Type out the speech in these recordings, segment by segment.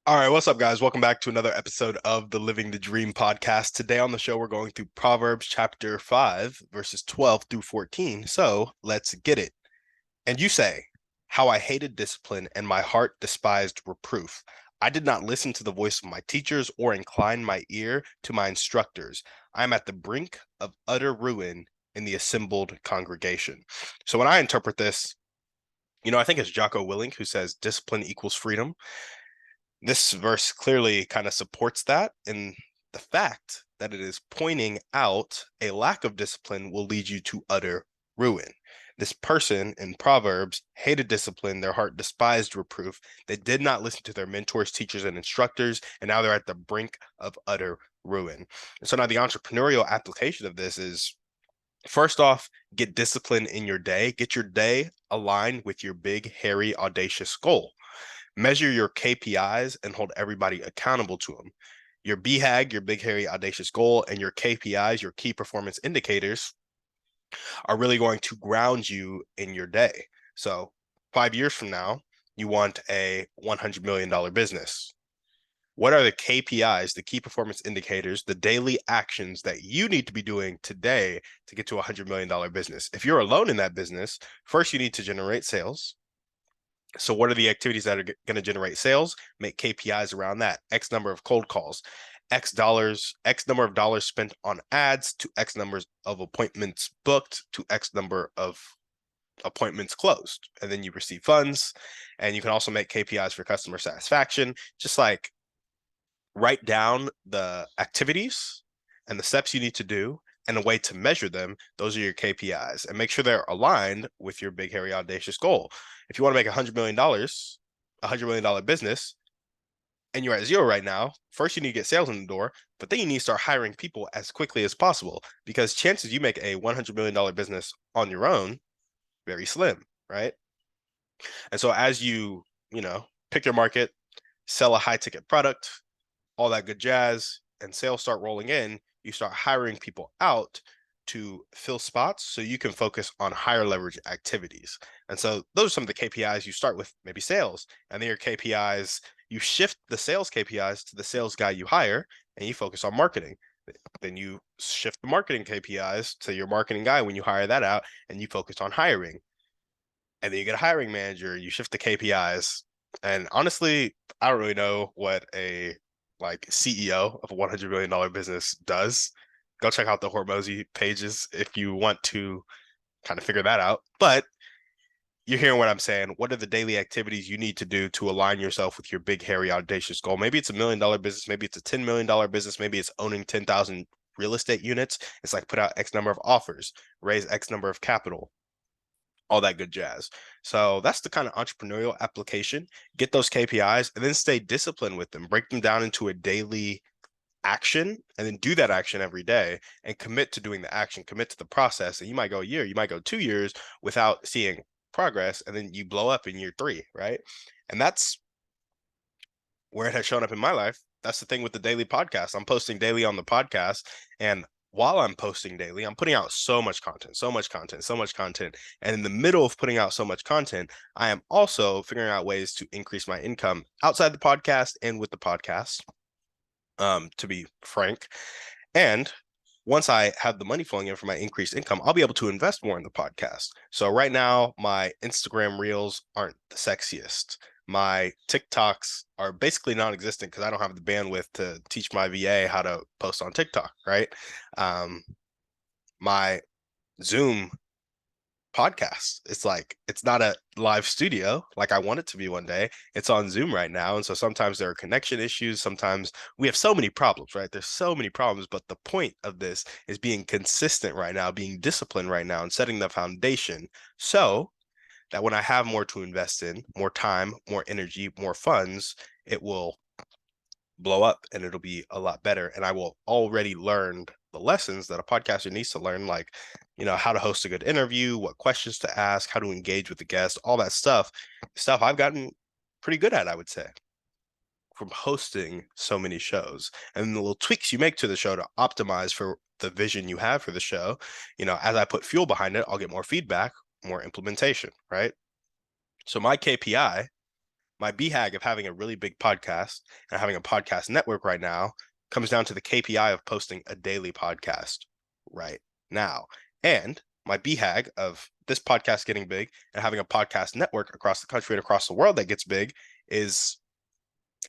All right, what's up, guys? Welcome back to another episode of the Living the Dream podcast. Today on the show, we're going through Proverbs chapter 5, verses 12 through 14. So let's get it. And you say, how I hated discipline and my heart despised reproof. I did not listen to the voice of my teachers or incline my ear to my instructors. I am at the brink of utter ruin in the assembled congregation. So when I interpret this, I think it's Jocko Willink who says discipline equals freedom. This verse clearly kind of supports that in the fact that it is pointing out a lack of discipline will lead you to utter ruin. This person in Proverbs hated discipline, their heart despised reproof. They did not listen to their mentors, teachers, and instructors, and now they're at the brink of utter ruin. And so now the entrepreneurial application of this is first off, get discipline in your day, get your day aligned with your big, hairy, audacious goal. Measure your KPIs and hold everybody accountable to them. Your BHAG, your big, hairy, audacious goal, and your KPIs, your key performance indicators, are really going to ground you in your day. So 5 years from now, you want a $100 million business. What are the KPIs, the key performance indicators, the daily actions that you need to be doing today to get to a $100 million business? If you're alone in that business, first you need to generate sales. So what are the activities that are going to generate sales? Make KPIs around that. X number of cold calls, X dollars, X number of dollars spent on ads to X numbers of appointments booked to X number of appointments closed. And then you receive funds. And you can also make KPIs for customer satisfaction. Just like write down the activities and the steps you need to do and a way to measure them. Those are your KPIs, and make sure they're aligned with your big, hairy, audacious goal. If you want to make $100 million, $100 million business, and you're at zero right now, first you need to get sales in the door, but then you need to start hiring people as quickly as possible, because chances you make a $100 million business on your own, very slim, right? And so as pick your market, sell a high ticket product, all that good jazz, and sales start rolling in, you start hiring people out to fill spots so you can focus on higher leverage activities. And so those are some of the KPIs. You start with maybe sales, and then your KPIs, you shift the sales KPIs to the sales guy you hire, and you focus on marketing. Then you shift the marketing KPIs to your marketing guy when you hire that out, and you focus on hiring. And then you get a hiring manager, you shift the KPIs. And honestly, I don't really know what a CEO of a $100 million business does. Go check out the Hormozy pages if you want to kind of figure that out. But you're hearing what I'm saying. What are the daily activities you need to do to align yourself with your big, hairy, audacious goal? Maybe it's $1 million business. Maybe it's a $10 million business. Maybe it's owning 10,000 real estate units. It's like put out X number of offers, raise X number of capital, all that good jazz. So that's the kind of entrepreneurial application. Get those KPIs and then stay disciplined with them. Break them down into a daily action and then do that action every day and commit to doing the action, commit to the process. And you might go a year, you might go 2 years without seeing progress, and then you blow up in year 3, right? And that's where it has shown up in my life. That's the thing with the daily podcast. I'm posting daily on the podcast, and while I'm posting daily, I'm putting out so much content, so much content, so much content. And in the middle of putting out so much content, I am also figuring out ways to increase my income outside the podcast and with the podcast, to be frank. And once I have the money flowing in for my increased income, I'll be able to invest more in the podcast. So right now, my Instagram reels aren't the sexiest. My TikToks are basically non-existent because I don't have the bandwidth to teach my VA how to post on TikTok, right? My Zoom podcast, it's not a live studio like I want it to be one day. It's on Zoom right now. And so sometimes there are connection issues. Sometimes we have so many problems, right? There's so many problems. But the point of this is being consistent right now, being disciplined right now, and setting the foundation so that when I have more to invest in, more time, more energy, more funds, it will blow up and it'll be a lot better. And I will already learned the lessons that a podcaster needs to learn, like, how to host a good interview, what questions to ask, how to engage with the guest, all that stuff I've gotten pretty good at, I would say, from hosting so many shows. And the little tweaks you make to the show to optimize for the vision you have for the show, as I put fuel behind it, I'll get more feedback, more implementation, right? So my KPI, My BHAG of having a really big podcast and having a podcast network right now comes down to the KPI of posting a daily podcast right now. And my BHAG of this podcast getting big and having a podcast network across the country and across the world that gets big is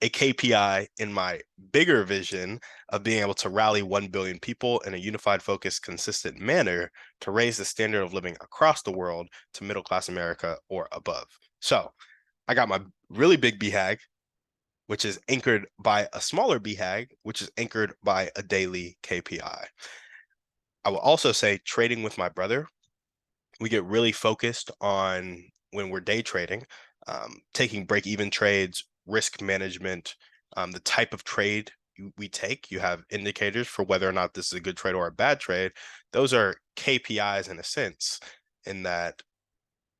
a KPI in my bigger vision of being able to rally 1 billion people in a unified, focused, consistent manner to raise the standard of living across the world to middle class America or above. So I got my really big BHAG, which is anchored by a smaller BHAG, which is anchored by a daily KPI. I will also say trading with my brother, we get really focused on when we're day trading, taking break-even trades, risk management, the type of trade we take. You have indicators for whether or not this is a good trade or a bad trade. Those are KPIs in a sense, in that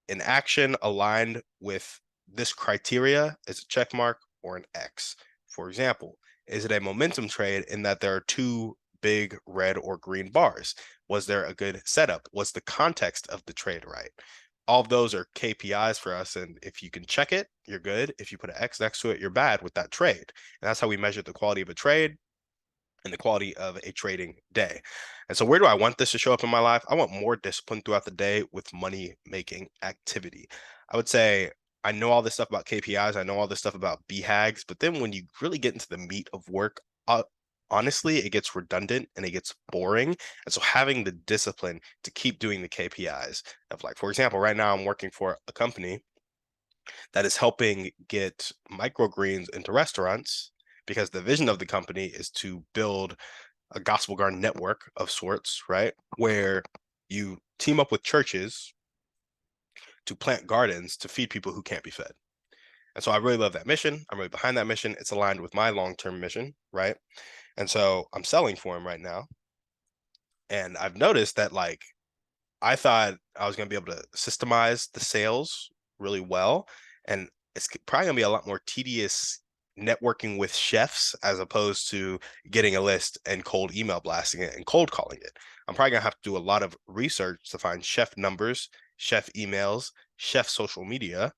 an action aligned with this criteria is a check mark or an X. For example, is it a momentum trade in that there are two big red or green bars? Was there a good setup? Was the context of the trade right? All of those are KPIs for us. And if you can check it, you're good. If you put an X next to it, you're bad with that trade. And that's how we measure the quality of a trade and the quality of a trading day. And so where do I want this to show up in my life? I want more discipline throughout the day with money making activity. I would say I know all this stuff about KPIs, I know all this stuff about BHAGs, but then when you really get into the meat of work, honestly, it gets redundant and it gets boring. And so having the discipline to keep doing the KPIs of, like, for example, right now I'm working for a company that is helping get microgreens into restaurants, because the vision of the company is to build a gospel garden network of sorts, right? Where you team up with churches to plant gardens to feed people who can't be fed. And so I really love that mission. I'm really behind that mission. It's aligned with my long-term mission, right? And so I'm selling for him right now. And I've noticed that, like, I thought I was going to be able to systemize the sales really well. And it's probably going to be a lot more tedious networking with chefs as opposed to getting a list and cold email blasting it and cold calling it. I'm probably going to have to do a lot of research to find chef numbers, chef emails, chef social media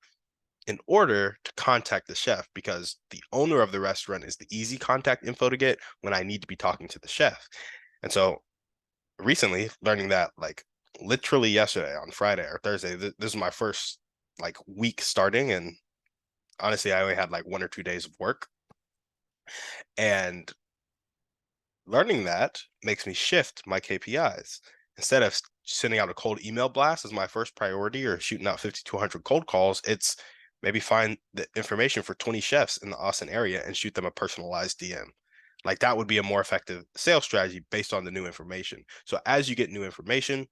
in order to contact the chef, because the owner of the restaurant is the easy contact info to get when I need to be talking to the chef. And so recently learning that, like, literally yesterday on Friday or Thursday, this is my first like week starting, and honestly I only had like 1 or 2 days of work, and learning that makes me shift my KPIs. Instead of sending out a cold email blast as my first priority or shooting out 50 to 100 cold calls, it's maybe find the information for 20 chefs in the Austin area and shoot them a personalized DM. Like, that would be a more effective sales strategy based on the new information. So as you get new information,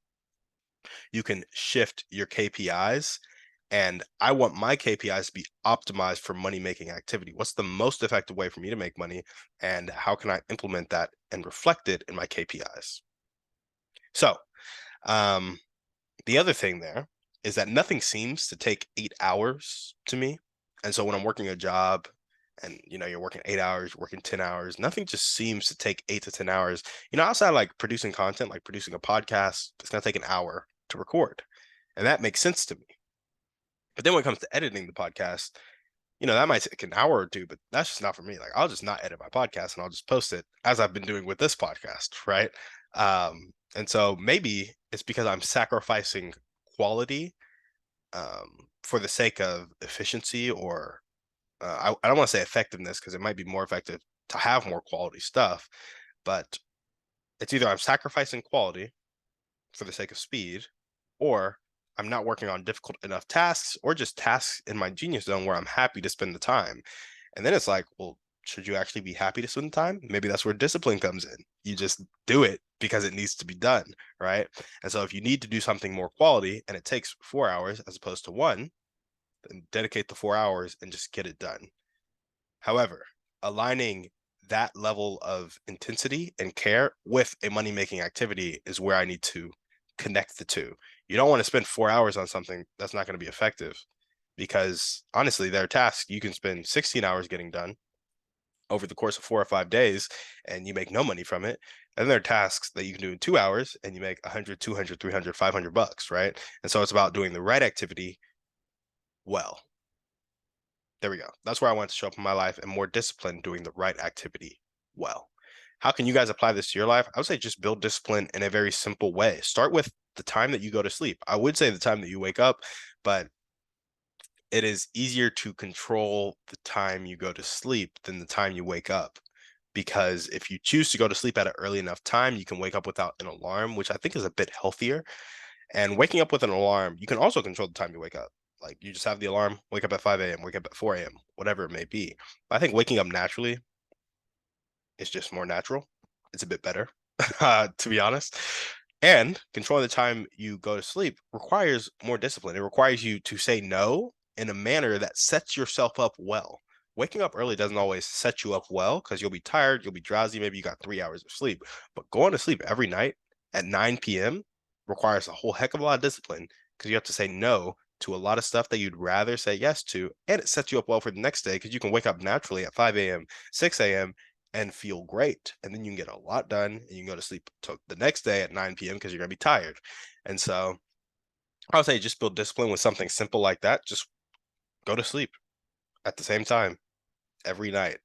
you can shift your KPIs. And I want my KPIs to be optimized for money making activity. What's the most effective way for me to make money? And how can I implement that and reflect it in my KPIs? So, the other thing there is that nothing seems to take 8 hours to me. And so when I'm working a job and, you're working 8 hours, you're working 10 hours, nothing just seems to take 8 to 10 hours. Outside, like producing content, like producing a podcast, it's going to take an hour to record. And that makes sense to me. But then when it comes to editing the podcast, that might take an hour or two, but that's just not for me. Like, I'll just not edit my podcast and I'll just post it as I've been doing with this podcast, right? And so maybe it's because I'm sacrificing quality for the sake of efficiency, or I don't want to say effectiveness, because it might be more effective to have more quality stuff, but it's either I'm sacrificing quality for the sake of speed, or I'm not working on difficult enough tasks, or just tasks in my genius zone where I'm happy to spend the time. And then it's like, well, should you actually be happy to spend the time? Maybe that's where discipline comes in. You just do it because it needs to be done, right? And so if you need to do something more quality and it takes 4 hours as opposed to one, then dedicate the 4 hours and just get it done. However, aligning that level of intensity and care with a money-making activity is where I need to connect the two. You don't want to spend 4 hours on something that's not going to be effective, because honestly, there are tasks you can spend 16 hours getting done over the course of 4 or 5 days and you make no money from it. And there are tasks that you can do in 2 hours and you make 100, 200, 300, $500, right? And so it's about doing the right activity well. There we go. That's where I want to show up in my life and more discipline doing the right activity well. How can you guys apply this to your life? I would say just build discipline in a very simple way. Start with the time that you go to sleep. I would say the time that you wake up, but it is easier to control the time you go to sleep than the time you wake up. Because if you choose to go to sleep at an early enough time, you can wake up without an alarm, which I think is a bit healthier. And waking up with an alarm, you can also control the time you wake up. Like you just have the alarm, wake up at 5 a.m., wake up at 4 a.m., whatever it may be. But I think waking up naturally is just more natural. It's a bit better, to be honest. And controlling the time you go to sleep requires more discipline. It requires you to say no in a manner that sets yourself up well. Waking up early doesn't always set you up well because you'll be tired, you'll be drowsy, maybe you got 3 hours of sleep. But going to sleep every night at 9 p.m. requires a whole heck of a lot of discipline because you have to say no to a lot of stuff that you'd rather say yes to. And it sets you up well for the next day because you can wake up naturally at 5 a.m., 6 a.m., and feel great. And then you can get a lot done and you can go to sleep the next day at 9 p.m. because you're going to be tired. And so I would say just build discipline with something simple like that. Just go to sleep at the same time every night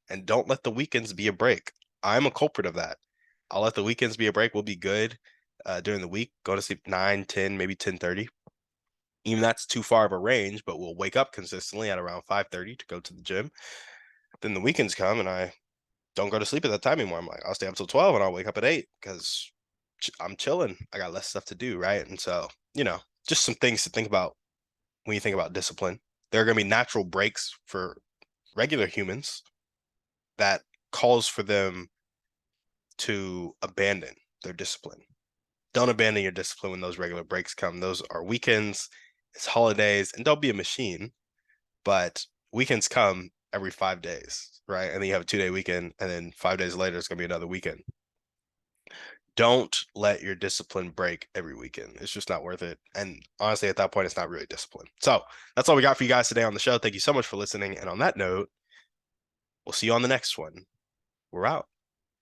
and don't let the weekends be a break. I'm a culprit of that. I'll let the weekends be a break. We'll be good during the week. Go to sleep 9, 10, maybe 10:30. Even that's too far of a range, but we'll wake up consistently at around 5:30 to go to the gym. Then the weekends come and I don't go to sleep at that time anymore. I'm like, I'll stay up till 12 and I'll wake up at 8 because I'm chilling. I got less stuff to do, right? And so, just some things to think about when you think about discipline. There are going to be natural breaks for regular humans that calls for them to abandon their discipline. Don't abandon your discipline when those regular breaks come. Those are weekends, it's holidays, and don't be a machine. But weekends come every 5 days, right? And then you have a 2-day weekend, and then 5 days later, it's going to be another weekend. Don't let your discipline break every weekend. It's just not worth it. And honestly, at that point, it's not really discipline. So that's all we got for you guys today on the show. Thank you so much for listening. And on that note, we'll see you on the next one. We're out.